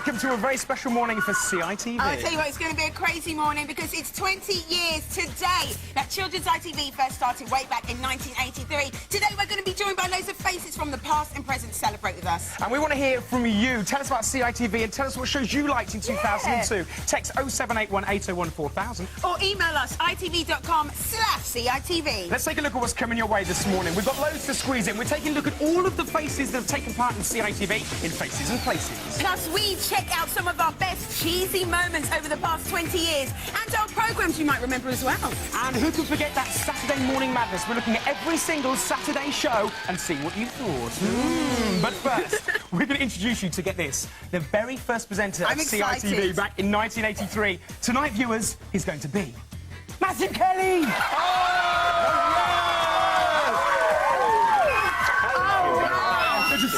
welcome to a very special morning for CITV. I'll tell you what, it's going to be a crazy morning because it's 20 years today that Children's ITV first started way back in 1983. Today we're going to be joined by loads of faces from the past and present to celebrate with us. And we want to hear from you. Tell us about CITV and tell us what shows you liked in 2002. Yeah. Text 0781 801 4000. Or email us, itv.com/CITV. Let's take a look at what's coming your way this morning. We've got loads to squeeze in. We're taking a look at all of the faces that have taken part in CITV in Faces and Places. Plus, we check out some of our best cheesy moments over the past 20 years and our programmes you might remember as well. And who can forget that Saturday morning madness? We're looking at every single Saturday show and see what you thought. But first, we're going to introduce you to, get this, the very first presenter of CITV back in 1983. Tonight, viewers, is going to be Matthew Kelly!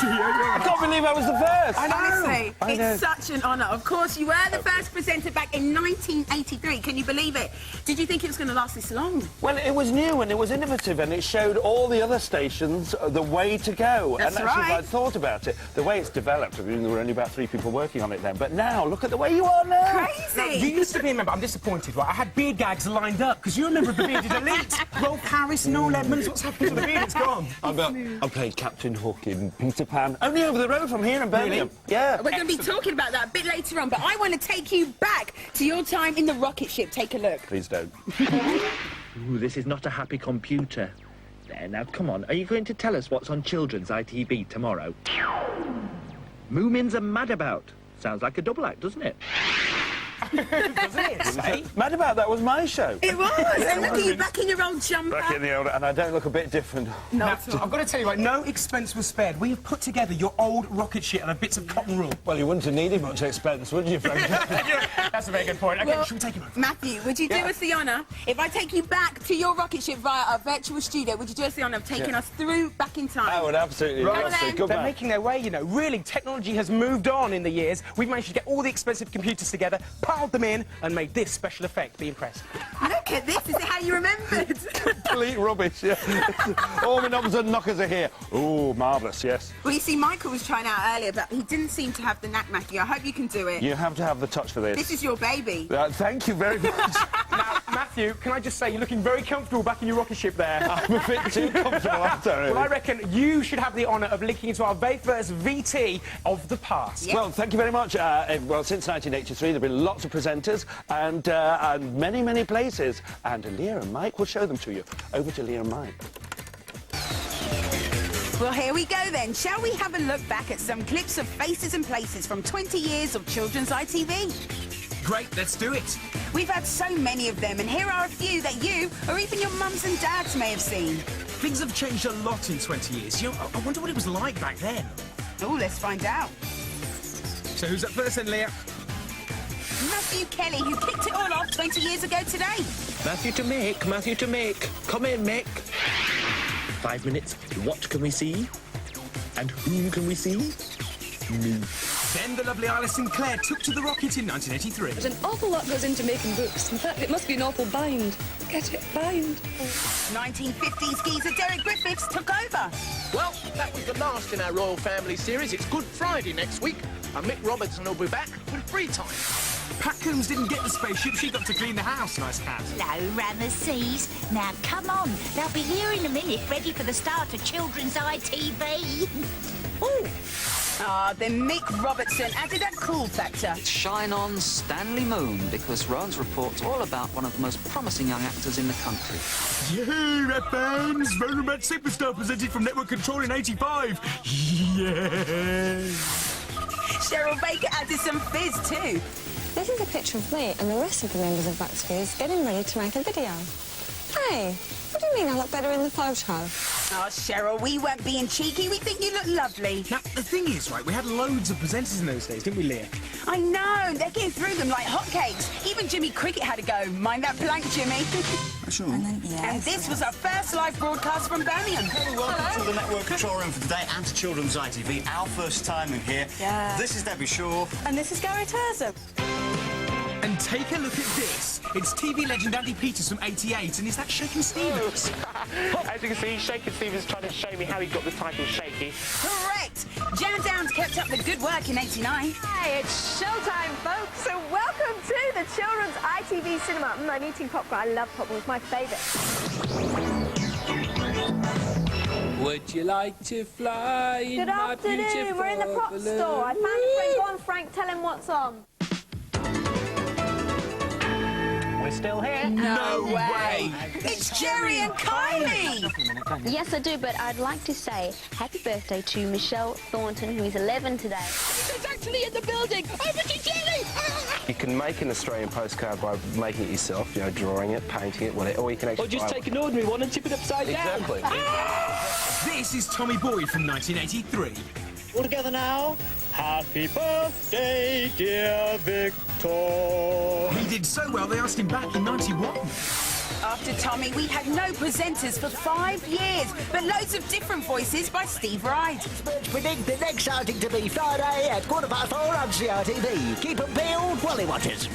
I can't believe I was the first. Honestly, it's such an honour. Of course, you were the first presenter back in 1983. Can you believe it? Did you think it was going to last this long? Well, it was new and it was innovative and it showed all the other stations the way to go. That's and actually, right. if I'd thought about it, the way it's developed, I mean, there were only about 3 people working on it then, but now, look at the way you are now. Crazy! You used to be a member. I'm disappointed, right? I had beard gags lined up, because you're a member of the Bearded Elite. Rolf Harris, Noel Edmonds, what's happened to the beard? It's gone. I played Captain Hook in Peter Pan, only over the road from here in Birmingham. Really? Yeah. We're going to be talking about that a bit later on, but I want to take you back to your time in the rocket ship. Take a look. Please don't. Ooh, this is not a happy computer. There, now, come on. Are you going to tell us what's on Children's ITV tomorrow? Moomins are mad about. Sounds like a double act, doesn't it? Doesn't it, say? Mad About That was my show. It was. And look at you back in your old jumper. Back in the old, and I don't look a bit different. No, Now, I've got to tell you, right, no expense was spared. We have put together your old rocket ship and a bits of cotton wool. Well, you wouldn't have needed much expense, would you, Frank? That's a very good point. Okay, Well, should we take him over? Matthew, would you do us the honour, if I take you back to your rocket ship via our virtual studio, would you do us the honour of taking us through back in time? I would absolutely Right. love to. Then. Good They're man. making their way, you know. Really, technology has moved on in the years. We've managed to get all the expensive computers together, piled them in, and made this special effect. Be impressed. Look at this. Is it how you remembered? Complete rubbish, yeah. All my knobs and knockers are here. Oh, marvellous, yes. Well, you see, Michael was trying out earlier, but he didn't seem to have the knack, Matthew. I hope you can do it. You have to have the touch for This this. is your baby. Thank you very much. Now, Matthew, can I just say, you're looking very comfortable back in your rocket ship there. I'm a bit too comfortable, aren't I, really? Well, I reckon you should have the honour of linking into our very first VT of the past. Yeah. Well, thank you very much. Well, since 1983, there have been lots of presenters and many, many places. And Leah and Mike will show them to you. Over to Leah and Mike. Well, here we go then. Shall we have a look back at some clips of Faces and Places from 20 years of Children's ITV? Great, let's do it. We've had so many of them, and here are a few that you, or even your mums and dads, may have seen. Things have changed a lot in 20 years. You know, I wonder what it was like back then. Oh, let's find out. So who's up first then, Leah? Matthew Kelly, who kicked it all off 20 years ago today. Matthew to Mick, Matthew to Mick. Come in, Mick. 5 minutes. What can we see? And whom can we see? Me. Then the lovely Isla Sinclair took to the rocket in 1983. There's an awful lot goes into making books. In fact, it must be an awful bind. Get it? Bind. 1950s geezer Derek Griffiths took over. Well, that was the last in our Royal Family series. It's Good Friday next week, and Mick Robertson will be back with free time. Pat Coombs didn't get the spaceship, she got to clean the house. Nice cat. Hello, Ramesses. Now, come on. They'll be here in a minute, ready for the start of Children's ITV. Ooh. Ah, then Mick Robertson added a cool factor. Shine on Stanley Moon, because Rowan's report's all about one of the most promising young actors in the country. Yeah, Red Bands, Romance Superstar presented from Network Control in 85. Yeah. Cheryl Baker added some fizz too. This is a picture of me and the rest of the members of Back Squeeze getting ready to make a video. Hey, what do you mean I look better in the photo? Oh, Cheryl, we weren't being cheeky. We think you look lovely. Now, the thing is, right, we had loads of presenters in those days, didn't we, Leah? I know. They're getting through them like hotcakes. Even Jimmy Cricket had a go. Mind that plank, Jimmy. Sure. And this was our first live broadcast from Birmingham. Welcome to the Network Control Room for today and to Children's ITV. Our first time in here. Yeah. This is Debbie Shaw. And this is Gary Turzo. And take a look at this. It's TV legend Andy Peters from '88, and is that Shakin' Stevens? As you can see, Shaky Stephen's trying to show me how he got the title Shaky. Correct. Jam Downs kept up the good work in '89. Hi, it's showtime, folks. So welcome to the Children's ITV Cinema. I'm eating popcorn. I love popcorn. It's my favourite. Would you like to fly in Good my afternoon. beautiful We're in the prop balloon? store. I found a friend. Go on, Frank. Tell him what's on. We're still here. No way. It's Jerry and Kylie. Yes, I do, but I'd like to say happy birthday to Michelle Thornton, who is 11 today. She's actually in the building. Over to Jerry. You can make an Australian postcard by making it yourself, you know, drawing it, painting it, whatever, or you can actually... Or just take an ordinary one and tip it upside down. Exactly. This is Tommy Boyd from 1983. All together now. Happy birthday, dear Victor. He did so well, they asked him back in 91. After Tommy, we had no presenters for 5 years, but loads of different voices by Steve Wright. Predict the next outing to be Friday at 4:15 on CITV. Keep them peeled, Wally watchers.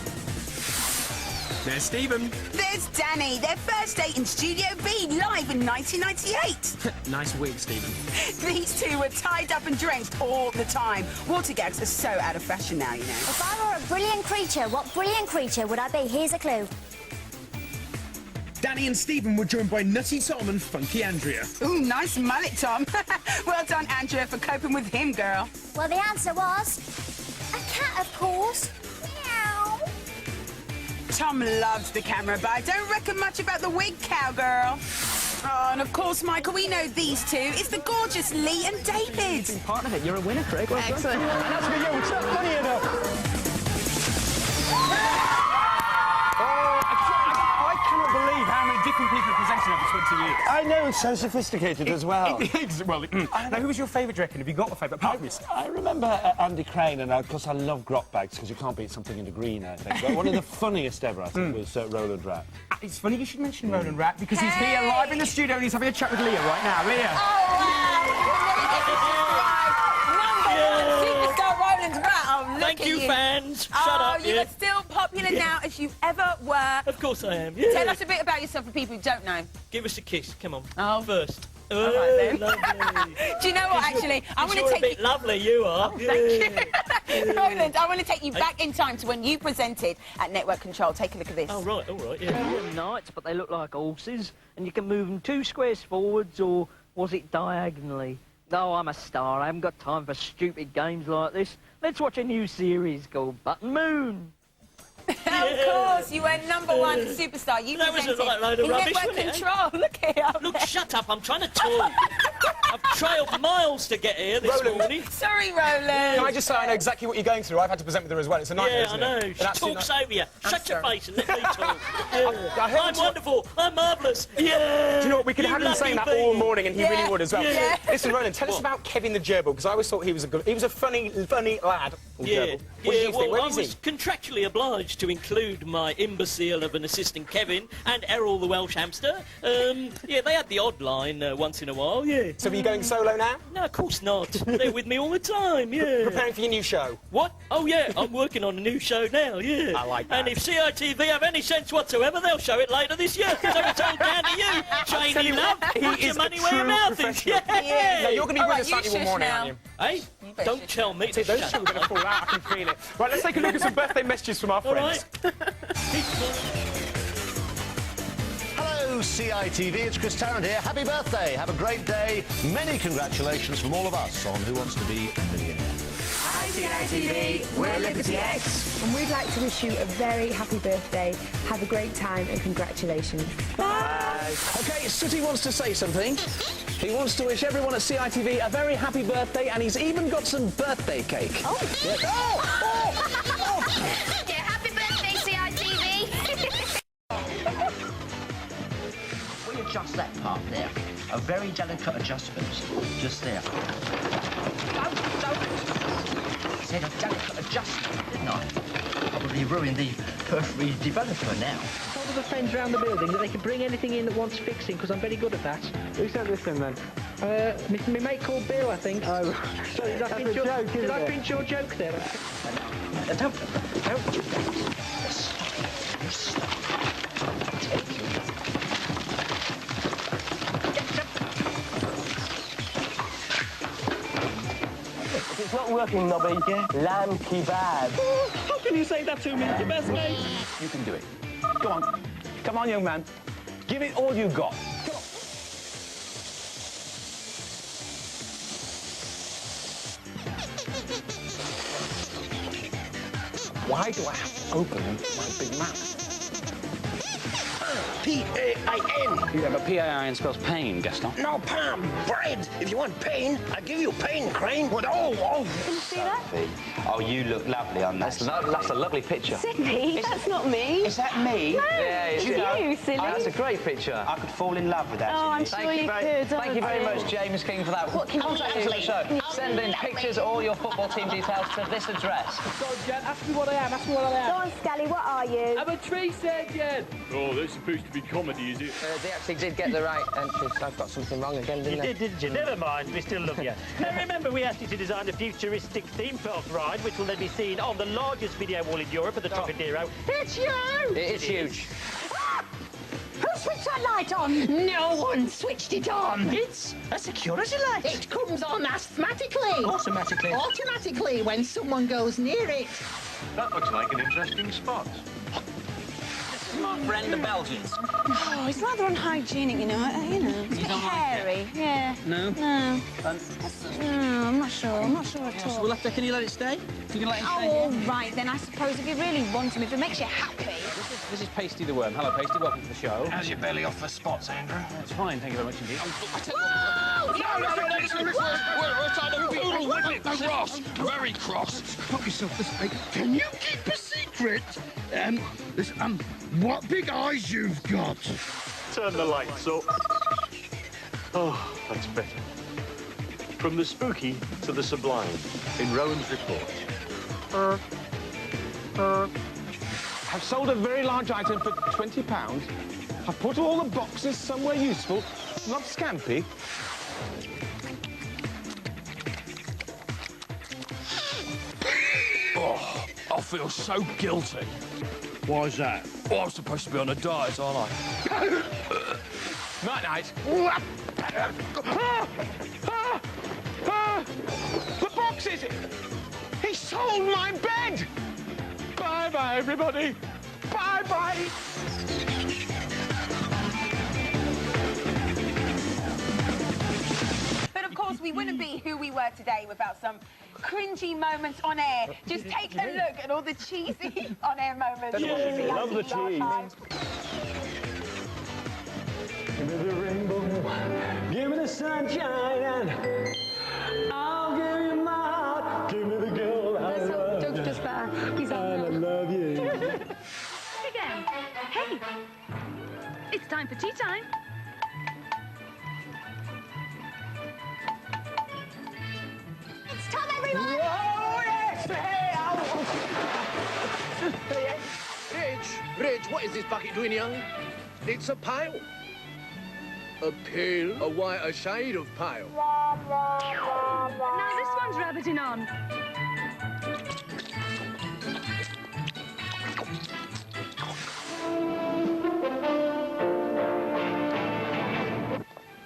There's Stephen. There's Danny, their first date in Studio B, live in 1998. Nice wig, Stephen. These two were tied up and drenched all the time. Water gags are so out of fashion now, you know. If I were a brilliant creature, what brilliant creature would I be? Here's a clue. Danny and Stephen were joined by Nutty Tom and Funky Andrea. Ooh, nice mullet, Tom. Well done, Andrea, for coping with him, girl. Well, the answer was a cat, of course. Meow. Tom loved the camera, but I don't reckon much about the wig, cowgirl. Oh, and of course, Michael, we know these two. It's the gorgeous Lee and David. You've been part of it. You're a winner, Craig. Well Excellent. done. And that's for you. It's not funny enough. I cannot believe how many different people have presented over 20 years. I know, it's so sophisticated as well. Now, who was your favourite, do you reckon? Have you got a favourite part of this? I remember Andy Crane, and of course I love grot bags because you can't beat something in the green, I think. But one of the funniest ever, I think, was Roland Rat. It's funny you should mention Roland Rat because he's here live in the studio and he's having a chat with Leah right now. Leah. Oh, wow. Superstar Roland Rat. Oh, look Thank at you, fans. Shut up. You are still popular now as you ever were. Of course I am. Yeah. Tell us a bit about yourself for people who don't know. Give us a kiss. Come on. Oh. First. All right, then. Lovely. Do you know what, actually? I want to take a bit lovely, you are. Oh, thank you. Roland, I want to take you back in time to when you presented at Network Control. Take a look at this. Oh, right, all right, yeah. They're knights, but they look like horses, and you can move them 2 squares forwards, or was it diagonally? No, I'm a star. I haven't got time for stupid games like this. Let's watch a new series called Button Moon. Of course, you were #1 superstar. You That was a presented right load of in rubbish, Network wasn't it, eh? Control. Look here. Look, shut up, I'm trying to talk. I've trailed miles to get here this morning. Sorry, Roland. Can I just say I know exactly what you're going through? I've had to present with her as well. It's a nightmare, Yeah, I isn't know. it? She talks over you. Shut your face and let me talk. I heard I'm wonderful. I'm marvellous. Yeah. Do you know what? We could You have him saying that lucky all bee. morning, and he really would as well. Yeah. Listen, Roland, tell us about Kevin the Gerbil, because I always thought he was a funny lad. Yeah, Gerbil. What do you think? Where I is was he? contractually obliged to include my imbecile of an assistant Kevin and Errol the Welsh hamster. Yeah, they had the odd line once in a while, yeah. So are you going solo now? No, of course not. They're with me all the time, yeah. Preparing for your new show? What? Oh, yeah, I'm working on a new show now, yeah. I like that. And if CITV have any sense whatsoever, they'll show it later this year, because I was told down to you, Cheney love, put your money where your mouth is. Yeah. No, you're going to be with us Saturday one morning, aren't you? Hey, don't tell me to Those shut two are going to fall out, I can feel it. Right, let's take a look at some birthday messages from our friends. Hello, CITV. It's Chris Tarrant here. Happy birthday. Have a great day. Many congratulations from all of us on Who Wants to Be a Millionaire. Hi, CITV. We're Liberty X. And we'd like to wish you a very happy birthday. Have a great time and congratulations. Bye. OK, Sooty wants to say something. He wants to wish everyone at CITV a very happy birthday, and he's even got some birthday cake. Oh. Yeah. Yeah, happy birthday, CITV. We adjust that part there. A very delicate adjustment. Just there. Don't. Said a delicate adjustment, didn't I? Probably ruined the periphery developer now. Told the friends around the building that they could bring anything in that wants fixing, because I'm very good at that. Who said this then? My mate called Bill, I think. Oh, sorry, did I pinch your joke there? Don't. Stop. not working, Nobby. Yeah? Lamb kebab. How can you say that to me? Your best mate. You can do it. Go on. Come on, young man. Give it all you got. Come on. Why do I have to open my big mouth? P-A-I-N. Yeah, but P-A-I-N spells pain, Gaston. No, Pam. Bread. If you want pain, I give you pain, Crane. But oh. Can you see that? Oh, you look lovely on that. That's a lovely picture. Sydney, that's not me. Is that me? No, Yeah, it's you, silly. Oh, that's a great picture. I could fall in love with that. Oh, I'm Sydney. sure you could. Thank you very much, James King, for that. What can you Contact do? the show. Send in pictures or your football team details to this address. Go on, Jen. Ask me what I am. Ask me what I am. Go on, Scally, what are you? I'm a tree surgeon. Oh, that's supposed to be comedy, is it? They actually did get the right entry. I've got something wrong again, didn't I? Didn't you? Never mind, we still love you. Now, remember, we asked you to design a futuristic theme park ride, which will then be seen on the largest video wall in Europe at the Trocadero. It's you! It is huge. Who switched that light on? No one switched it on. It's a security light. It comes on asthmatically. Automatically. Automatically when someone goes near it. That looks like an interesting spot. My friend, the Belgians. Oh, it's rather unhygienic, you know. It's a bit hairy. Yeah. No? No. No, I'm not sure. I'm not sure at all. Well, can you let it stay? You can let it stay? Oh, all right, then I suppose if you really want him, if it makes you happy. This is Pasty the Worm. Hello, Pasty. Welcome to the show. How's your belly off the spots, Andrew? It's fine, thank you very much indeed. We're cross, very cross. Put yourself this way. Can you keep a secret? What big eyes you've got. Turn the lights up. Oh, that's better. From the spooky to the sublime in Rowan's report. I've sold a very large item for £20. I've put all the boxes somewhere useful, not scampy. Oh, I feel so guilty. Why's that? Oh, I'm supposed to be on a diet, aren't I? Night-night. The boxes! He sold my bed! Bye-bye, everybody. Bye-bye. But of course, we wouldn't be who we were today without some cringy moments on air. Just take a look at all the cheesy on-air moments. Yeah, love the cheese. Give me the rainbow, give me the sunshine, and I'll give you my heart. Give me the girl I love. Doug's just there. He's And I love you. Again. Hey, it's time for tea time. It's time, everyone! Oh, yes! Hey, Reg, what is this bucket doing, young? It's a pail. A pail, a whiter shade of pale. Now this one's rabbiting on.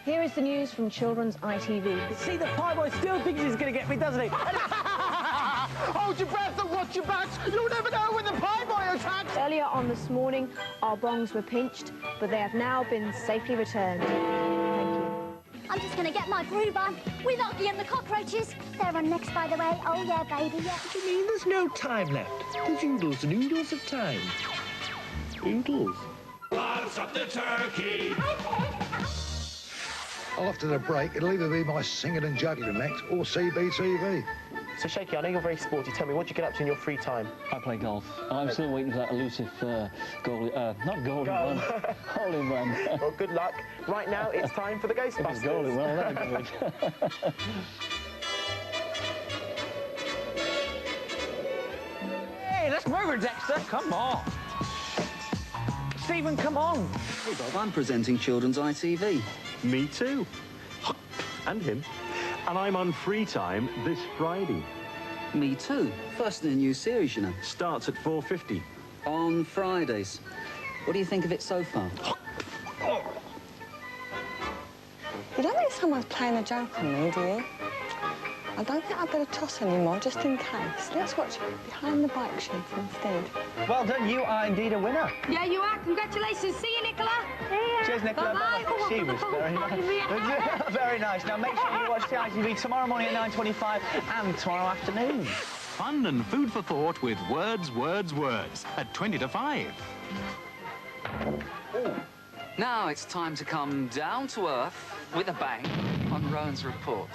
Here is the news from Children's ITV. See, the pie boy still thinks he's going to get me, doesn't he? Hold your breath and watch your backs. You'll never know when the pie boy attacks. Earlier on this morning, our bongs were pinched, but they have now been safely returned. Thank you. I'm just gonna get my groove on. We're not getting the cockroaches. They're on next, by the way. Oh, yeah, baby, yeah. What do you mean there's no time left? There's oodles and oodles of time. Oodles. Lots of the turkey. After the break, it'll either be my singing and juggling act or CBTV. So, Shaky, I know you're very sporty. Tell me, what do you get up to in your free time? I play golf. I'm still waiting for that elusive goal, not goal in one, hole in one. Well, good luck. Right now, it's time for the Ghostbusters. Goal in one, that'd be good. Hey, let's move her, Dexter. Come on. Stephen, come on. Hey, Bob, I'm presenting Children's ITV. Me too. And him. And I'm on free time this Friday. Me too. First in a new series, you know. Starts at 4:50. On Fridays. What do you think of it so far? You don't think someone's playing a joke on me, do you? I don't think I'd better toss anymore, just in case. Let's watch Behind the Bike Sheds instead. Well done, you are indeed a winner. Yeah, you are. Congratulations. See you, Nicola. See ya. Cheers, Nicola. Bye-bye. She was very nice. Very nice. Now, make sure you watch CITV tomorrow morning at 9:25 and tomorrow afternoon. Fun and food for thought with Words, Words, Words at 20 to 5. Now it's time to come down to earth with a bang on Rowan's report.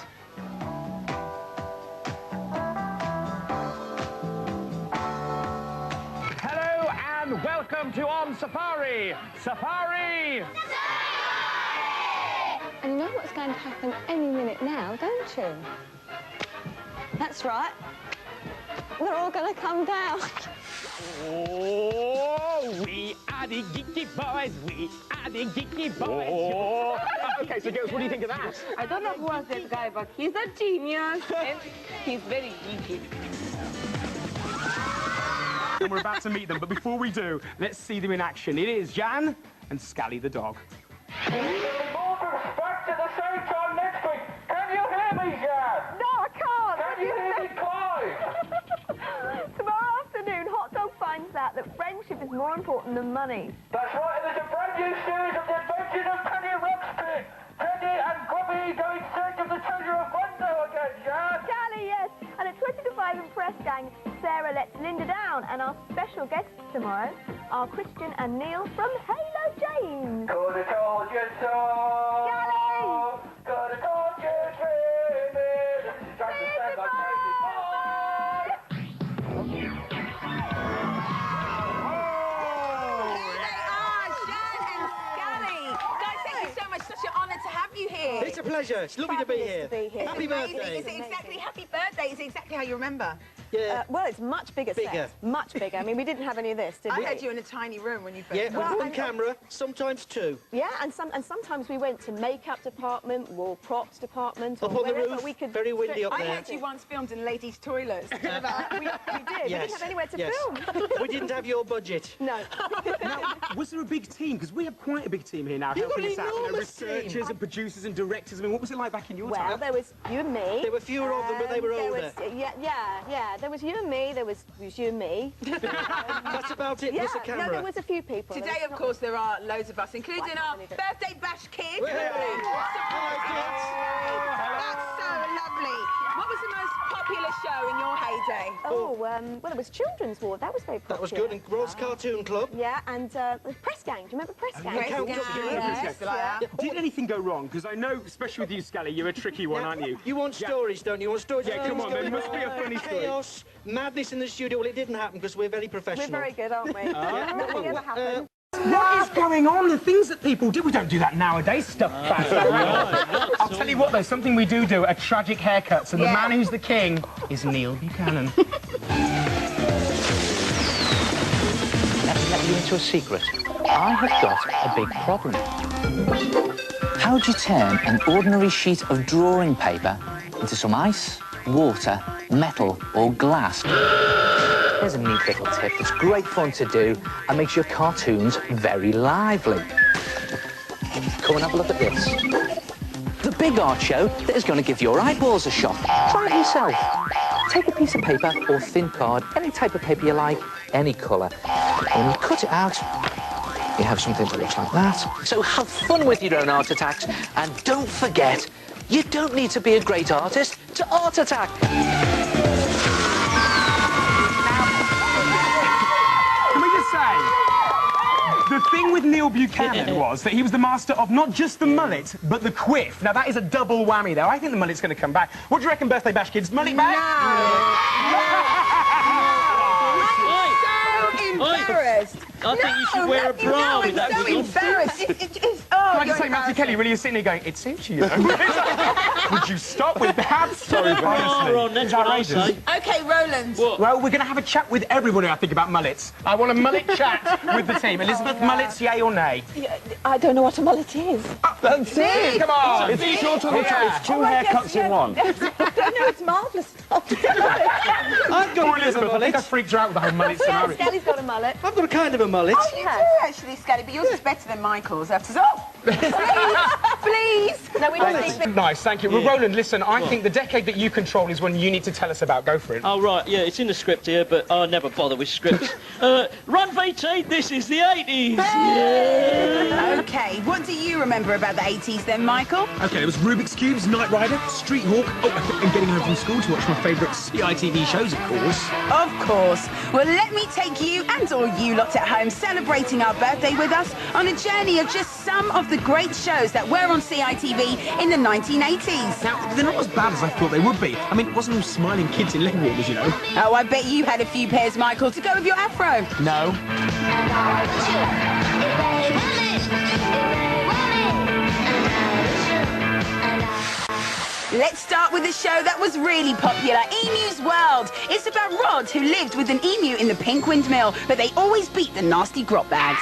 Hello and welcome to On Safari. Safari! And you know what's going to happen any minute now, don't you? That's right. They're all going to come down. Oh, we are the geeky boys. We are the geeky boys. Oh. Okay, so girls, what do you think of that? I don't know who was that guy, but he's a genius and he's very geeky. And we're about to meet them, but before we do, let's see them in action. It is Jan and Scally the dog. Back to the same time next week. Can you hear me, Jan? No, I can't. Can you hear me, Clive? Tomorrow afternoon, Hot Dog finds out that friendship is more important than money. That's right, and there's a brand new series of the adventures of Penny Ruxpin. Penny and Grubby go in search of the treasure of Gwendo again, Jan. Scally, yes. And at 20 to 5 in Press Gang, Sarah lets Linda down, and our special guests tomorrow are Christian and Neil from Halo James. Could have told you so. Scally! Could have told you dreaming. Trying to sound like crazy. It's a pleasure. It's lovely to be here. Happy birthday. Is it exactly happy birthday? Is it exactly how you remember? Yeah. Well, it's much bigger. Bigger. Set. Much bigger. I mean, we didn't have any of this, did we? I had you in a tiny room when you first Yeah, started. one camera, sometimes two. Yeah, and sometimes we went to makeup department or props department or Up on the wherever roof, we could. very windy up I there. heard you once filmed in ladies' toilets. we did. We didn't have anywhere to film. We didn't have your budget. No. Now, was there a big team? Because we have quite a big team here now You've helping us got an out. enormous Researchers team. and producers and directors. I mean, what was it like back in your time? Well, there was you and me. There were fewer of them, but they were older. Yeah. There was you and me. There was you and me. That's about it. Plus a camera. No, there was a few people. Today, of course, there are loads of us, including our birthday bash kids. That's so lovely. What was the most popular show in your heyday? Well, it was Children's Ward. That was very popular. That was good. And World's Cartoon Club. Yeah, and Press Gang. Do you remember Press Gang? Did anything go wrong? Because I know, especially with you, Scally, you're a tricky one, aren't you? You want stories, don't you? You want stories? Yeah, come on, there must be a funny story. Chaos, madness in the studio. Well, it didn't happen because we're very professional. We're very good, aren't we? Nothing ever happened. What is going on? The things that people do, we don't do that nowadays. Stuff back. I'll tell you what, though, something we do are tragic haircuts, and the man who's the king is Neil Buchanan. Let me let you into a secret. I have got a big problem. How do you turn an ordinary sheet of drawing paper into some ice, water, metal, or glass? Here's a neat little tip that's great fun to do and makes your cartoons very lively. Come and have a look at this. The big art show that is going to give your eyeballs a shock. Try it yourself. Take a piece of paper or thin card, any type of paper you like, any colour. And when you cut it out, you have something that looks like that. So have fun with your own art attacks, and don't forget, you don't need to be a great artist to art attack. Can we just say, the thing with Neil Buchanan was that he was the master of not just the mullet, but the quiff. Now, that is a double whammy, though. I think the mullet's going to come back. What do you reckon, birthday bash kids? Mullet back? Embarrassed. I think you should wear a bra with that. I'm so embarrassed. Can I just say, Matthew Kelly, really, you're sitting there going, it suits you, you know? Would you stop with that? Sorry, honestly. That's what I say. OK, Roland. Well, we're going to have a chat with everybody, I think, about mullets. I want a mullet chat with the team. Elizabeth, mullets, yay or nay? Yeah, I don't know what a mullet is. That's it! Come on! It's short on the top. It's two haircuts in one. No, it's marvellous. I've got Elizabeth. I think I freaked her out with the whole mullet scenario. Scally's got a mullet. I've got a kind of a mullet. Oh, you do, actually, Scally, but yours is better than Michael's. After all. Please. No, we don't need... Nice, thank you. Well, Roland, listen, I think the decade that you control is one you need to tell us about. Go for it. Oh, right, yeah, it's in the script here, but I never bother with scripts. Run, VT, this is the 80s! Yeah. OK, what do you remember about the 80s then, Michael? OK, there was Rubik's Cubes, Knight Rider, Street Hawk, and getting home from school to watch my favourite CITV shows, of course. Of course. Well, let me take you and all you lot at home celebrating our birthday with us on a journey of just some of the great shows that were on CITV in the 1980s. Now, they're not as bad as I thought they would be. I mean, it wasn't all smiling kids in leg warmers, you know. Oh, I bet you had a few pairs, Michael, to go with your afro. No. Let's start with a show that was really popular, Emu's World. It's about Rod, who lived with an emu in the pink windmill, but they always beat the nasty grot bags.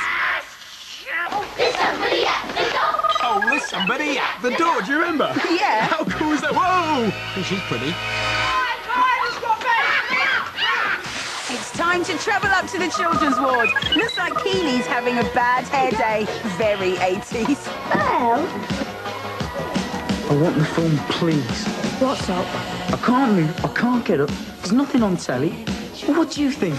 There's somebody at the door. Oh, there's somebody at the door, do you remember? Yeah. How cool is that? Whoa! I think she's pretty. It's time to travel up to the children's ward. Looks like Keely's having a bad hair day. Very 80s. Well... I want the phone, please. What's up? I can't move. I can't get up. There's nothing on telly. What do you think?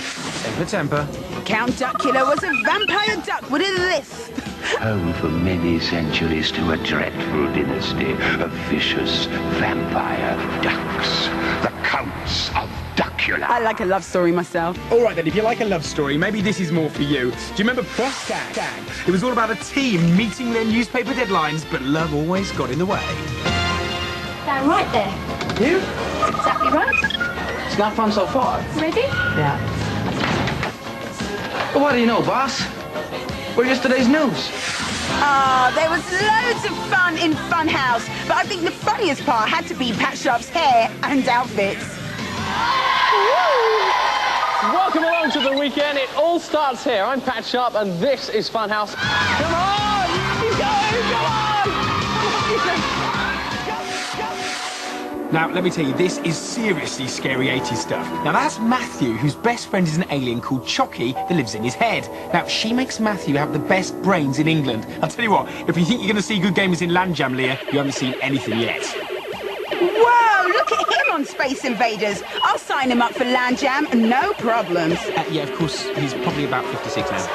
Temper. Count Duckula was a vampire duck with a lisp. Home for many centuries to a dreadful dynasty of vicious vampire ducks. The Counts of Duckula. I like a love story myself. All right, then, if you like a love story, maybe this is more for you. Do you remember Press Gang? It was all about a team meeting their newspaper deadlines, but love always got in the way. Down right there. You? That's exactly right. It's not fun so far. Ready? Yeah. Well, what do you know, boss? We're yesterday's news. Ah, there was loads of fun in Funhouse, but I think the funniest part had to be Pat Sharp's hair and outfits. Welcome along to the weekend. It all starts here. I'm Pat Sharp, and this is Funhouse. Come on! You go! Come on! Now, let me tell you, this is seriously scary 80s stuff. Now, that's Matthew, whose best friend is an alien called Chucky that lives in his head. Now, she makes Matthew have the best brains in England. I'll tell you what, if you think you're going to see good gamers in Land Jam, Leah, you haven't seen anything yet. Whoa, look at him on Space Invaders. I'll sign him up for Land Jam, no problems. Yeah, of course, he's probably about 56 now.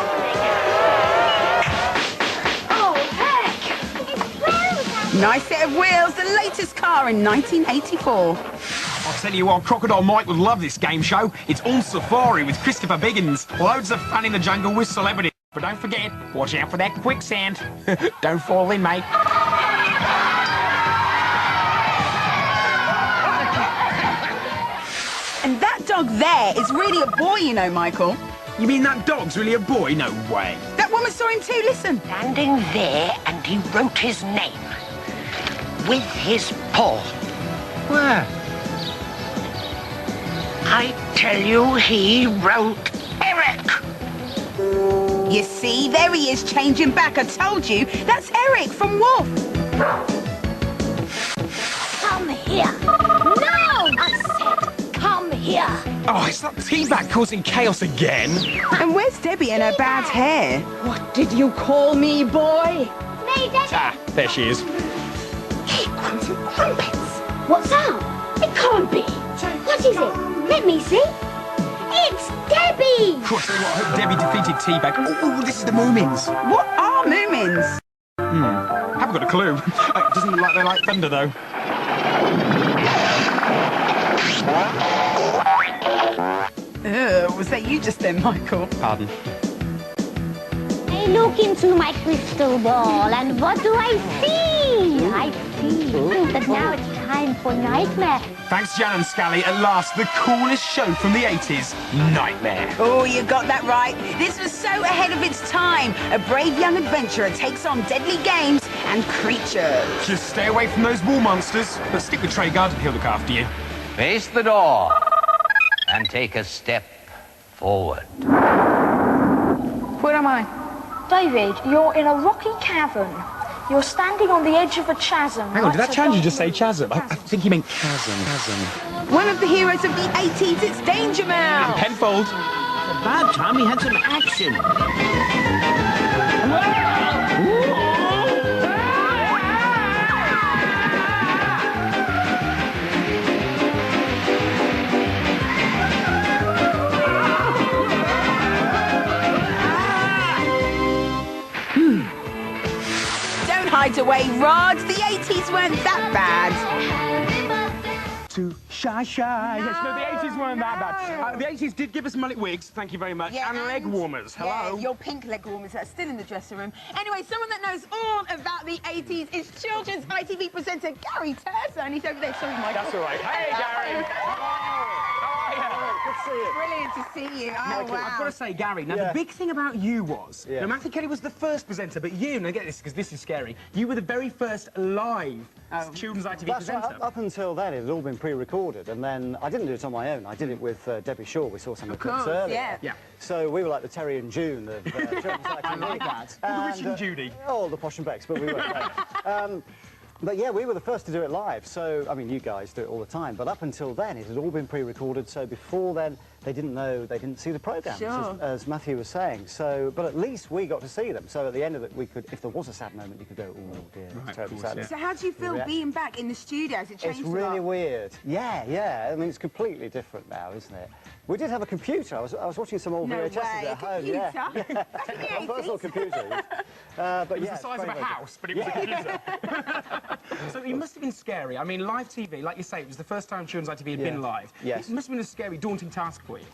Nice set of wheels, the latest car in 1984. I'll tell you what, Crocodile Mike would love this game show. It's on Safari with Christopher Biggins. Loads of fun in the jungle with celebrities. But don't forget, watch out for that quicksand. Don't fall in, mate. And that dog there is really a boy, you know, Michael. You mean that dog's really a boy? No way. That woman saw him too, listen. Standing there, and he wrote his name. With his paw. Where? I tell you, he wrote Eric. You see, there he is changing back. I told you, that's Eric from Wolf. Come here. No! I said, come here. Oh, it's that teabag causing chaos again. And where's Debbie and her bad hair? What did you call me, boy? Me, Debbie. Ah, there she is. He wants crumpets. What's that? It can't be. What is it? Let me see. It's Debbie! Cross, I hope Debbie defeated Teabag. Oh, this is the Moomins. What are Moomins? Haven't got a clue. It doesn't look like they like thunder, though. Was that you just then, Michael? Pardon? I look into my crystal ball, and what do I see? I see that now it's time for Nightmare. Thanks, Jan and Scally. At last, the coolest show from the 80s, Nightmare. Oh, you got that right. This was so ahead of its time. A brave young adventurer takes on deadly games and creatures. Just stay away from those wall monsters, but stick with Treguard, he'll look after you. Face the door and take a step forward. Where am I? David, you're in a rocky cavern. You're standing on the edge of a chasm. Hang on, did that Chandler just say chasm? I think he meant chasm. One of the heroes of the 80s, it's Danger Mouse. And Penfold. About time we had some action. away. Rod, the 80s weren't that bad. Too shy. Yes, no, the 80s weren't that bad. The 80s did give us mullet wigs, thank you very much, and leg warmers. Hello. Yeah, your pink leg warmers that are still in the dressing room. Anyway, someone that knows all about the 80s is children's ITV presenter Gary Turser, and he's over there. Sorry, Michael. That's all right. Hey, Gary. Good to see you. Brilliant to see you. Oh, wow. I've got to say, Gary, now the big thing about you was, now Matthew Kelly was the first presenter, but you, now get this, because this is scary, you were the very first live children's ITV presenter. Right. Up until then, it had all been pre-recorded, and then I didn't do it on my own. I did it with Debbie Shaw. We saw some of the clips earlier. Yeah. So we were like the Terry and June of children's ITV. I like that. Rich and Judy. Oh, the Posh and Becks, but we weren't. But yeah, we were the first to do it live, so, I mean, you guys do it all the time, but up until then, it had all been pre-recorded, so before then, they didn't know, they didn't see the programmes, as Matthew was saying, so, but at least we got to see them, so at the end of it, we could, if there was a sad moment, you could go, oh dear, it's terribly sad. So how do you feel being back in the studio? Has it changed It's really weird. Yeah, I mean, it's completely different now, isn't it? We did have a computer. I was watching some old VHSs at home. Yeah. Personal computer. But it was the size of a house, but it was a computer. So it must have been scary. I mean, live TV, like you say, it was the first time children's ITV had been live. Yes. It must have been a scary, daunting task for you.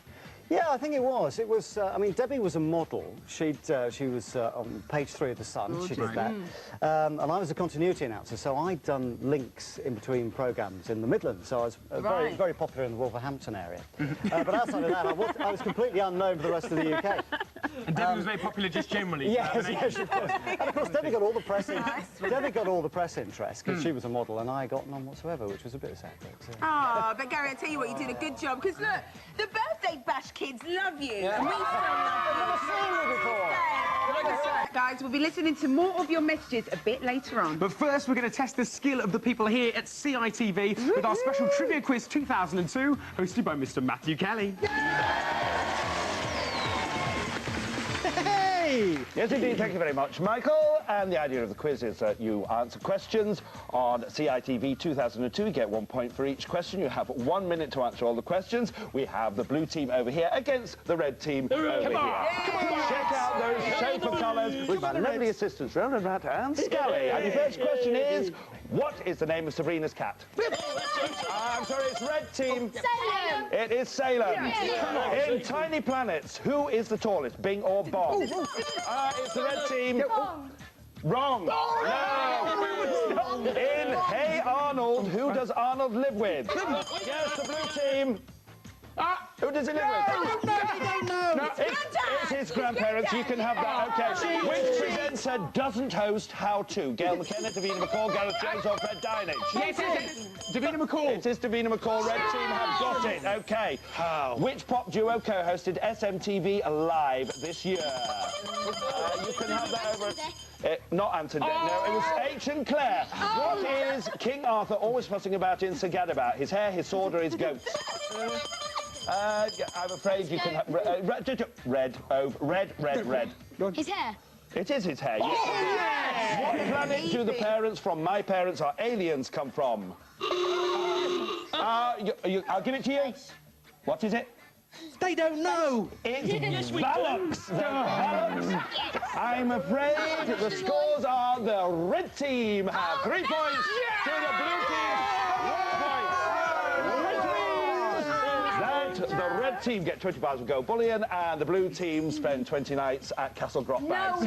Yeah, I think it was. It was. I mean, Debbie was a model. She was on page 3 of The Sun. She did that. And I was a continuity announcer, so I'd done links in between programmes in the Midlands. So I was very, very popular in the Wolverhampton area. But outside of that, I was completely unknown for the rest of the UK. And Debbie was very popular just generally. Yes, she was. And of course, Debbie got all the press. Debbie got all the press interest because she was a model, and I got none whatsoever, which was a bit sad. But Gary, I tell you what, you did a good job. Because look, the birthday bash kids love you. And we still love you. I've never seen you before. Guys, we'll be listening to more of your messages a bit later on. But first, we're going to test the skill of the people here at CITV with our special Trivia Quiz 2002, hosted by Mr. Matthew Kelly. Yes, indeed. Thank you very much, Michael. And the idea of the quiz is that you answer questions on CITV 2002. You get 1 point for each question. You have 1 minute to answer all the questions. We have the blue team over here against the red team over here. Check out those chauffeur colours with my lovely assistants, Roland Rat and Scully. And your first question is, what is the name of Sabrina's cat? I'm sorry, it's red team. Salem. It is Salem. In Tiny Planets, who is the tallest, Bing or Bob? It's the red team. Wrong. No. In Hey Arnold, who does Arnold live with? Yes, the blue team. Who does he live with? No, it's his grandparents. You can have that. Okay. Which presenter doesn't host How To? Gail McKenna, Davina McCall, Gareth Jones, or Fred Dinich? Yes, it's Davina McCall. It is Davina McCall. Red team have got it. Okay. How? Which pop duo co-hosted SMTV Live this year? You can have that over. Not Anthony. No, it was H and Claire. What is King Arthur always fussing about in Sir Gadabout? His hair, his sword, or his goats? I'm afraid you can have red. His hair. It is his hair. Yes. What planet do the parents from My Parents Are Aliens come from? I'll give it to you. What is it? They don't know. It's Valux. I'm afraid the scores are the red team have 3 points to the blue team. 1 point. The red team get 20 pounds of gold bullion, and the blue team spend 20 nights at Castle Grot bags.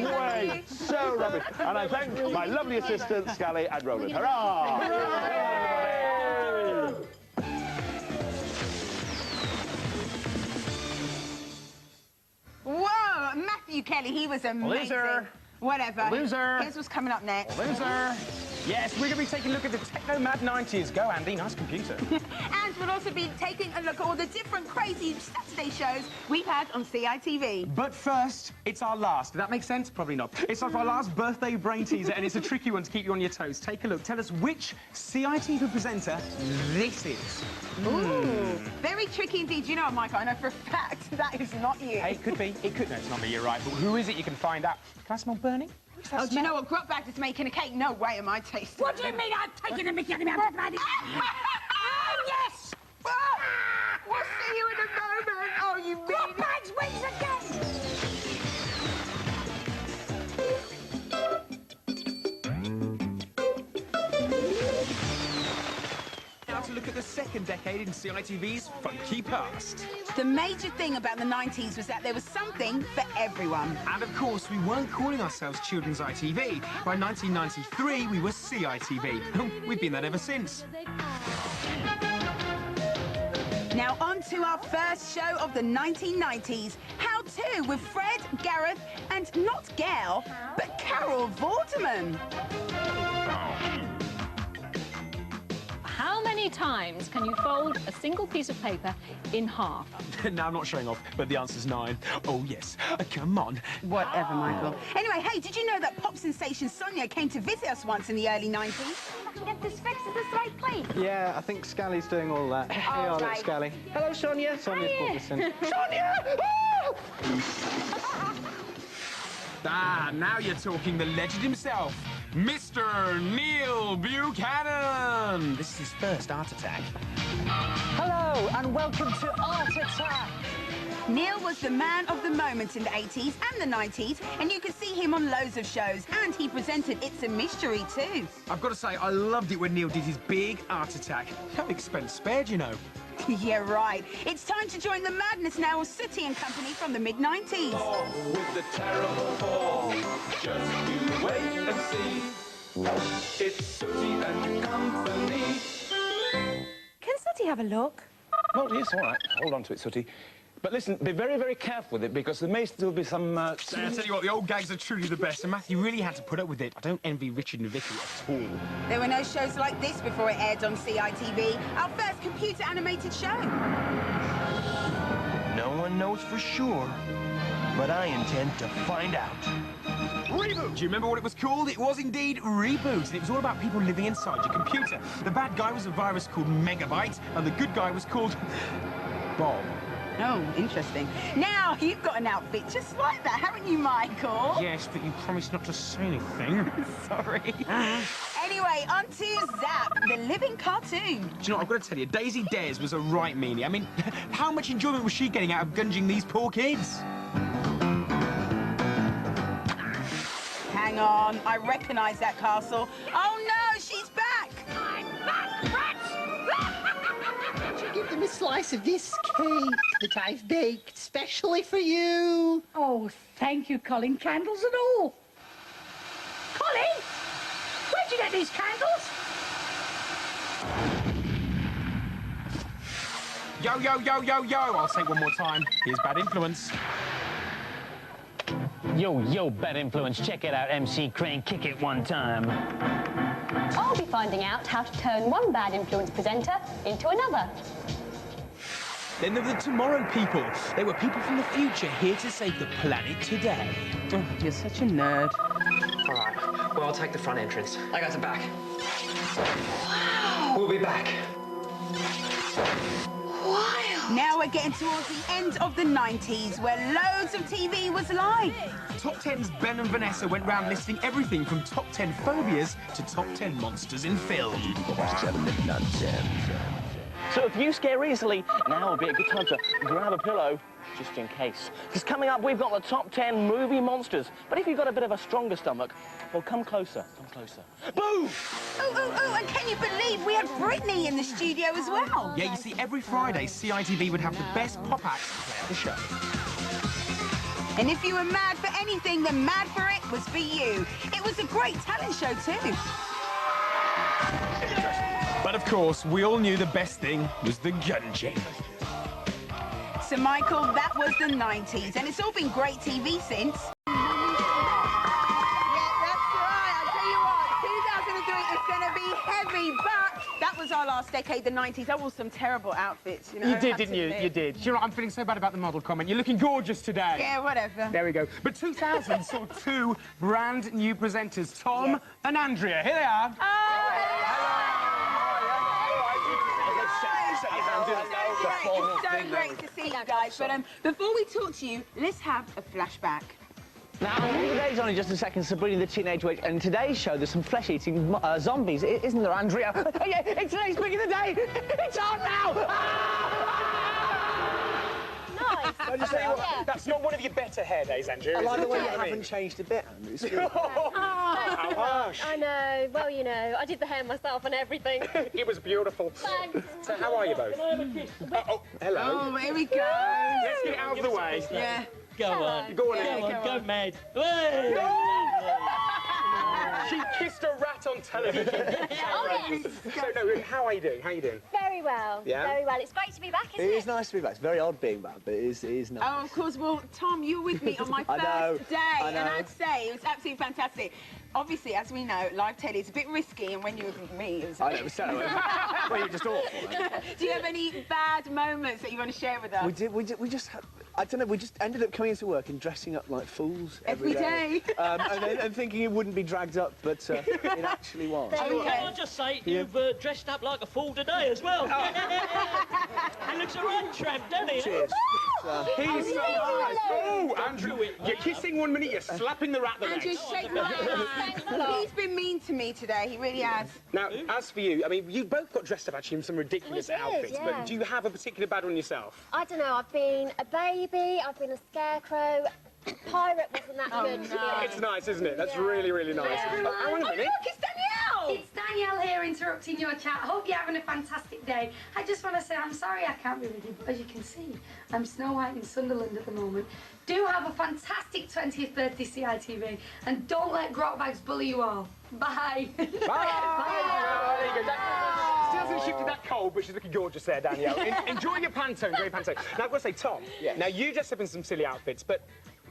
Way. So rubbish. And I thank my lovely assistants, Scally and Roland. Hurrah! Whoa, Matthew Kelly, he was amazing. Loser. Whatever. Loser. Here's what's coming up next. Loser. Yes, we're going to be taking a look at the Techno Mad 90s. Go, Andy. Nice computer. And we'll also be taking a look at all the different crazy Saturday shows we've had on CITV. But first, it's our last. Does that make sense? Probably not. It's our last birthday brain teaser, and it's a tricky one to keep you on your toes. Take a look. Tell us which CITV presenter this is. Ooh, very tricky indeed. You know what, Michael? I know for a fact that is not you. Hey, it could be. It could. No, it's not me. You're right. But who is it? You can find out. Can I smell burning? Oh, do you know what? Grot Bag is making a cake. No way am I tasting What do you mean I'm taking a mickey out of my bloody... Oh, yes! We'll see you in a moment. Oh, you mean... Grot Bag's wins again! look at the second decade in CITV's funky past. The major thing about the 90s was that there was something for everyone. And of course, we weren't calling ourselves Children's ITV. By 1993, we were CITV. We've been that ever since. Now on to our first show of the 1990s, How To, with Fred, Gareth, and not Gail, but Carol Vorderman. How many times can you fold a single piece of paper in half? Now, I'm not showing off, but the answer's 9. Oh, yes. Come on. Whatever, Michael. Anyway, hey, did you know that pop sensation Sonia came to visit us once in the early 90s? I can get this fixed as a slate, please. Yeah, I think Scally's doing all that. Hey, look, right. Scally. Hello, Sonia. Sonia's brought this in. Sonia! Ah, now you're talking. The legend himself, Mr. Neil Buchanan. This is his first heart attack. Hello, and welcome to Art Attack. Neil was the man of the moment in the 80s and the 90s, and you could see him on loads of shows, and he presented It's a Mystery too. I've got to say, I loved it when Neil did his big art attack. No expense spared, you know. Yeah, right. It's time to join the madness now of Sooty and Company from the mid-90s. Oh, with the terrible fall, just you wait and see. It's Sooty and Company. Can Sooty have a look? Oh, yes, all right. Hold on to it, Sooty. But listen, be very, very careful with it, because there may still be some... I tell you what, the old gags are truly the best, and Matthew really had to put up with it. I don't envy Richard and Vicky at all. There were no shows like this before it aired on CITV, our first computer-animated show. No one knows for sure, but I intend to find out. Reboot! Do you remember what it was called? It was indeed Reboot, and it was all about people living inside your computer. The bad guy was a virus called Megabyte, and the good guy was called... Bob. Oh, interesting. Now, you've got an outfit just like that, haven't you, Michael? Yes, but you promised not to say anything. Sorry. Anyway, on to Zap, the living cartoon. Do you know what, I've got to tell you, Daisy Dares was a right meanie. I mean, how much enjoyment was she getting out of gunging these poor kids? Hang on, I recognise that castle. Oh no, she's back! I'm back, rats! Would you give them a slice of this cake that I've baked specially for you? Oh, thank you, Colin. Candles and all. Colin! Where'd you get these candles? Yo, yo, yo, yo, yo! I'll say it one more time. Here's Bad Influence. Yo, Bad Influence, check it out, MC Crane, kick it one time. I'll be finding out how to turn one bad influence presenter into another. Then there were the Tomorrow People. They were people from the future here to save the planet today. Oh, you're such a nerd. All right, well, I'll take the front entrance. I got the back. Wow! We'll be back. Wild! Now we're getting towards the end of the 90s, where loads of TV was live. Top 10's Ben and Vanessa went round listing everything from top 10 phobias to top 10 monsters in film. So if you scare easily, now would be a good time to grab a pillow, just in case. Because coming up, we've got the top 10 movie monsters. But if you've got a bit of a stronger stomach, well, come closer, come closer. Boom! Oh, and can you believe we had Britney in the studio as well? Yeah, you see, every Friday, CITV would have the best pop acts to play at the show. And if you were mad for anything, then Mad for It was for you. It was a great talent show, too. But of course, we all knew the best thing was the gun chamber. So, Michael, that was the 90s, and it's all been great TV since. Heavy, but that was our last decade, the 90s. That was some terrible outfits, you know. You did, didn't you? You did. Do you know what? I'm feeling so bad about the model comment. You're looking gorgeous today. Yeah, whatever. There we go. But 2000 saw two brand new presenters, Tom and Andrea. Here they are. It's so great to see you guys. But before we talk to you, let's have a flashback. Now, today's only just a second, Sabrina the Teenage Witch, and in today's show there's some flesh-eating zombies, isn't there, Andrea? Oh, yeah, it's today's Quick of the Day! It's on now! No, nice. I just say, that's not one of your better hair days, Andrew. I like the way you I mean? haven't changed a bit, Andrew. It's good. How harsh. I know. Well, you know, I did the hair myself and everything. It was beautiful. Thanks. So how are you both? Oh, hello. Oh, here we go. Let's get out of the way. Yeah. Go on. Go on, Go mad. She kissed a rat on television. So, no, how are you doing? How are you doing? Very well. Yeah? Very well. It's great to be back, isn't It it? is nice to be back. It's very odd being back, but it is nice. Oh, of course. Well, Tom, you were with me on my first day, and I'd say it was absolutely fantastic. Obviously, as we know, live telly is a bit risky, and when you were with me, it was... I know, so well, you're just awful. Do you have any bad moments that you want to share with us? We just had, I don't know, we just ended up coming into work and dressing up like fools every day. and thinking it wouldn't be dragged up, but it actually was. Can I just say, you've dressed up like a fool today as well. He looks a right tramp, doesn't he? Cheers. He's so nice. Oh, Andrew, you're kissing one minute, you're slapping the rat the next. Andrew, shake my hand. He's been mean to me today, he really has. Now, as for you, I mean, you both got dressed up actually in some ridiculous outfits, yeah. but do you have a particular bad one yourself? I don't know. I've been a baby. I've been a scarecrow. Pirate wasn't that good, to be honest. It's nice, isn't it? That's really, really nice. Hey, Oh, hang on a minute. Look, it's Danielle! It's Danielle here interrupting your chat. Hope you're having a fantastic day. I just want to say I'm sorry I can't be with you, but as you can see, I'm Snow White in Sunderland at the moment. Do have a fantastic 20th birthday, CITV, and don't let grotbags bully you all. Bye. Bye. There you go. Still hasn't shifted that cold, but she's looking gorgeous there, Danielle. Enjoy your Pantone, great Pantone. Now, I've got to say, Tom, now you dressed up in some silly outfits, but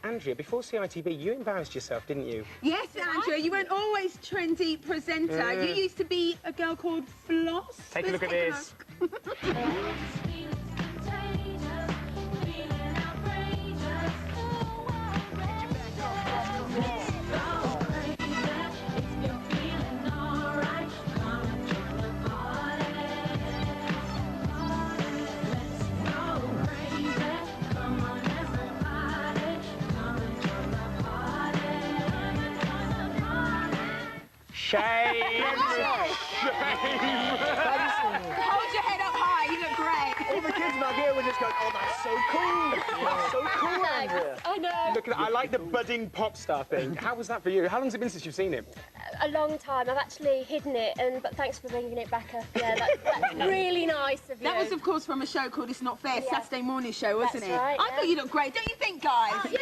Andrea, before CITV, you embarrassed yourself, didn't you? Yes, Andrea, you weren't always trendy presenter. You used to be a girl called Floss. Take a look at this. Shame! Hold your head up high, you look great. All the kids back here were just going, oh, that's so cool. That's so cool, Andrea. I know. Look at that, I like the budding pop star thing. How was that for you? How long's it been since you've seen it? A long time. I've actually hidden it, but thanks for bringing it back up. Yeah, that's really nice of you. That was, of course, from a show called It's Not Fair, Saturday morning show, wasn't That's it? right, I thought you looked great, don't you think, guys? Yeah,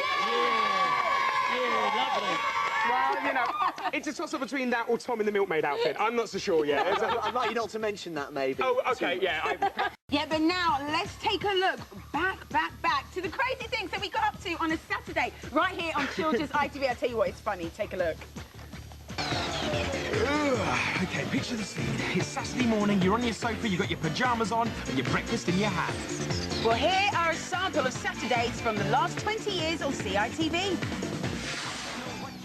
lovely. Well, you know, it's a toss-up between that or Tom in the milkmaid outfit. I'm not so sure yet. I'd like you not to mention that, maybe. Oh, OK, yeah. Yeah, but now let's take a look back to the crazy things that we got up to on a Saturday right here on Children's ITV. I'll tell you what, it's funny. Take a look. OK, picture the scene. It's Saturday morning, you're on your sofa, you've got your pyjamas on and your breakfast in your hand. Well, here are a sample of Saturdays from the last 20 years on CITV.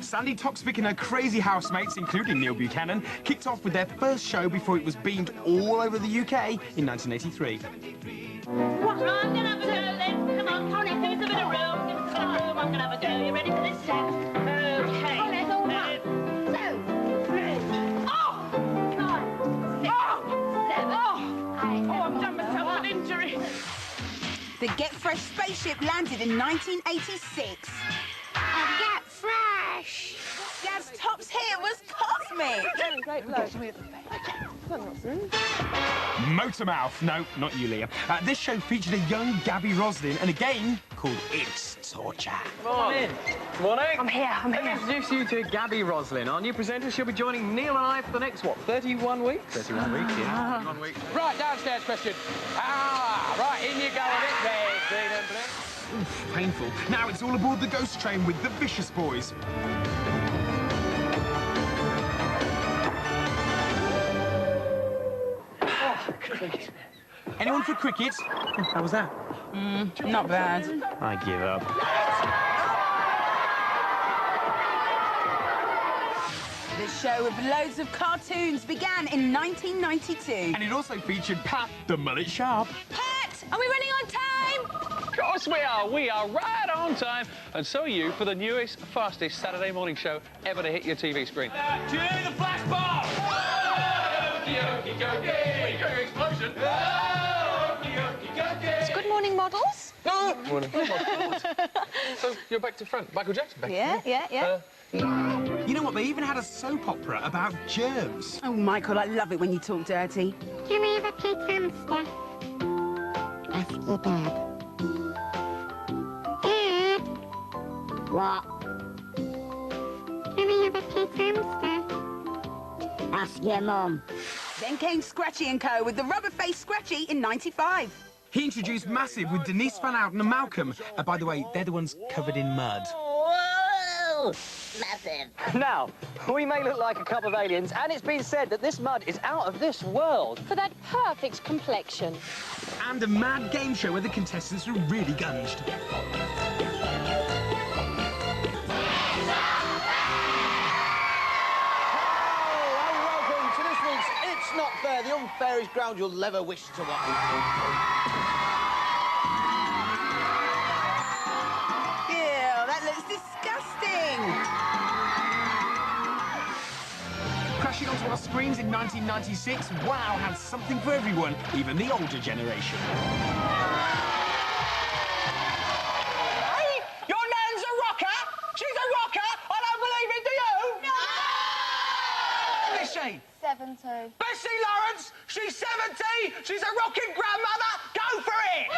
Sandy Toksvig and her crazy housemates, including Neil Buchanan, kicked off with their first show before it was beamed all over the UK in 1983. I'm gonna have a go then. Come on, Connie, give us a bit of room. Give us a bit of room. I'm gonna have a go. You ready for this, Jack? Okay. Oh, there's all 1, 2, 3. Oh! 9, 6, 7. I've done myself an injury. The Get Fresh spaceship landed in 1986. And get fresh. Gab's tops hit was cosmic. Great blow. Motormouth. No, not you, Leah. This show featured a young Gabby Roslin and a game called It's Torture. Come on in. Morning. I'm here. Let me introduce you to Gabby Roslin, our new presenter. She'll be joining Neil and I for the next, what, 31 weeks? 31 weeks, yeah. 31 weeks. Right, downstairs question. Right, in you go with it. Red, green and blue. Oof, painful. Now it's all aboard the ghost train with the Vicious Boys. Anyone for cricket? How was that? Not bad. I give up. The show with loads of cartoons began in 1992. And it also featured Pat, the mullet sharp. Pat, are we running on time? Of course we are. We are right on time. And so are you for the newest, fastest Saturday morning show ever to hit your TV screen. To the flash bomb! It's Good Morning Models. Morning. Oh, my God. So, you're back to front. Michael Jackson back. Yeah. You know what? They even had a soap opera about germs. Oh, Michael, I love it when you talk dirty. Can we have a pig hamster? Ask your dad. Dad? What? Can we have a pig hamster? Ask your mum. Then came Scratchy & Co. with the rubber-faced Scratchy in '95. He introduced Massive with Denise Van Outen and Malcolm. By the way, they're the ones covered in mud. Whoa! Massive. Now, we may look like a couple of aliens, and it's been said that this mud is out of this world. For that perfect complexion. And a mad game show where the contestants were really gunged. It's not fair, the unfairest ground you'll ever wish to watch. Ew, that looks disgusting. Crashing onto our screens in 1996, WOW had something for everyone, even the older generation. Hey, your nan's a rocker? She's a rocker? I don't believe it, do you? No! How old is she? 70. Bessie Lawrence, she's 70, she's a rocking grandmother, go for it!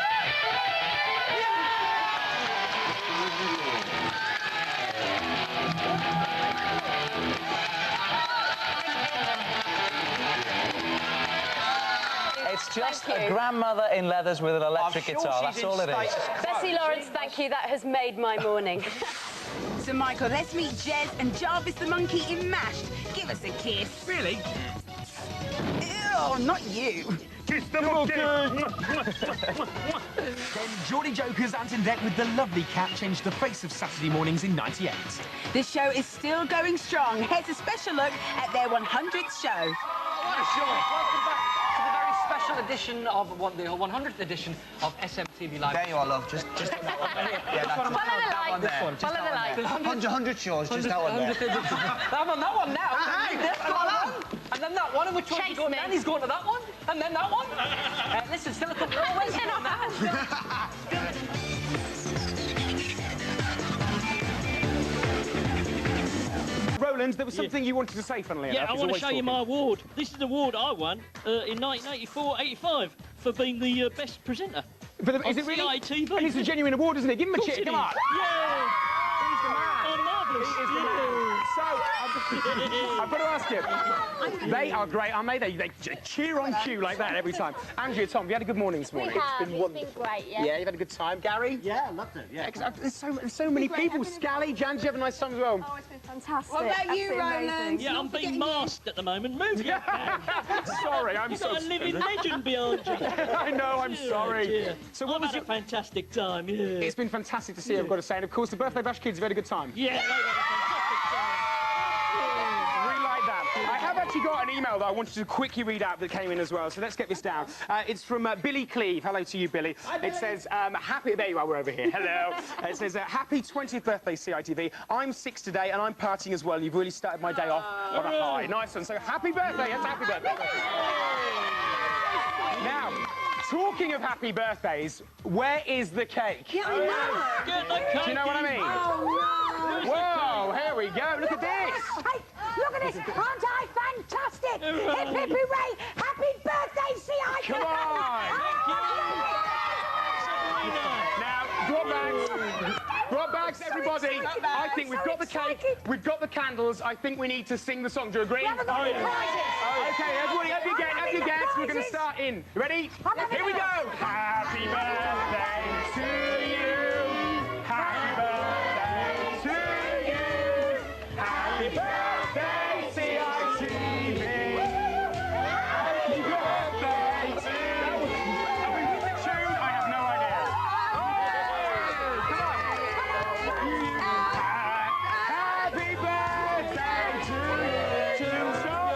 It's just a grandmother in leathers with an electric guitar. That's all it is. Bessie Lawrence, thank you. That has made my morning. So, Michael, let's meet Jez and Jarvis the monkey in MAShed. Give us a kiss. Really? Ew, not you. Kiss the monkey! Then Geordie Joker's Antoinette with the lovely cat changed the face of Saturday mornings in '98. The show is still going strong. Here's a special look at their 100th show. What a show. Welcome back to the very special edition of the 100th edition of SMTV Live. There you are, love, just on that one. Yeah, Follow the light. This one, Follow the light. 100 shows, just that one there. I'm on that one now. Hey, This one. And then that one, and which one's Chase going me. down? He's going to that one, and then that one. Listen, still a couple more ways on that. Roland, there was something you wanted to say, funnily enough. Yeah, I want to show you my award. This is an award I won in 1984-85 for being the best presenter. Is it really? CITV. And it's a genuine award, isn't it? Give him a cheer, come on. Yeah. He's the man. Oh, marvellous. He is the man. So, I've got to ask you, they are great, aren't they? They cheer on cue like that every time. Andrea, Tom, have you had a good morning this morning? It's been great, yeah. Yeah, you've had a good time. Gary? Yeah, I loved it, yeah. There's so many people. Scally, Jan, did you have a nice time as well? Oh, it's been fantastic. What about you, Absolutely Roland? amazing. Yeah, I'm being masked at the moment. Move your Sorry, I'm You've so got a living legend behind you. I know, I'm sorry. Yeah. So what I've was had a fantastic time, yeah. It's been fantastic to see you, I've got to say. And of course, the Birthday Bash kids have had a good time. Yeah, they've had a fantastic time. Really like that. I have actually got an email that I wanted to quickly read out that came in as well, so let's get this down. It's from Billy Cleve. Hello to you, Billy. It says, there you are, we're over here. Hello. It says, happy 20th birthday, CITV. I'm 6 today, and I'm partying as well. You've really started my day off on a high. Nice one. So happy birthday. Yes, happy birthday. Now, talking of happy birthdays, where is the cake? Get the cake. Do you know what I mean? Whoa, here we go. Look at this. Hey, look at this! Aren't I fantastic? Hip, hip, hooray! Happy birthday, CITV! Come on. Now, drop bags. Drop bags, everybody. I think we've got the cake, we've got the candles. I think we need to sing the song. Do you agree? We haven't got any prizes. Okay, everybody, up you get, up you get. We're going to start in. You ready? Here we go. Happy birthday to you. Happy birthday to you. Happy birthday, CITV. Happy birthday to you. Are we with the tune? I have no idea. Happy birthday to you. Stop.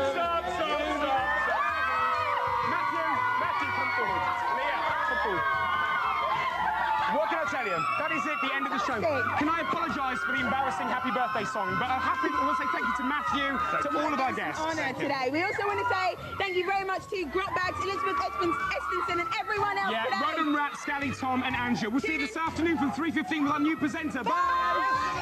Matthew, come forward. Leah, come forward. What can I tell you? is it, the end of the show. Can I apologise for the embarrassing happy birthday song? But I want to say thank you to Matthew, to all of our guests. Honour today. We also want to say thank you very much to Grotbags, Elizabeth Espenson, and everyone else today. Yeah, Rod and Rat, Scally, Tom, and Angela. We'll see you this afternoon from 3:15 with our new presenter. Bye!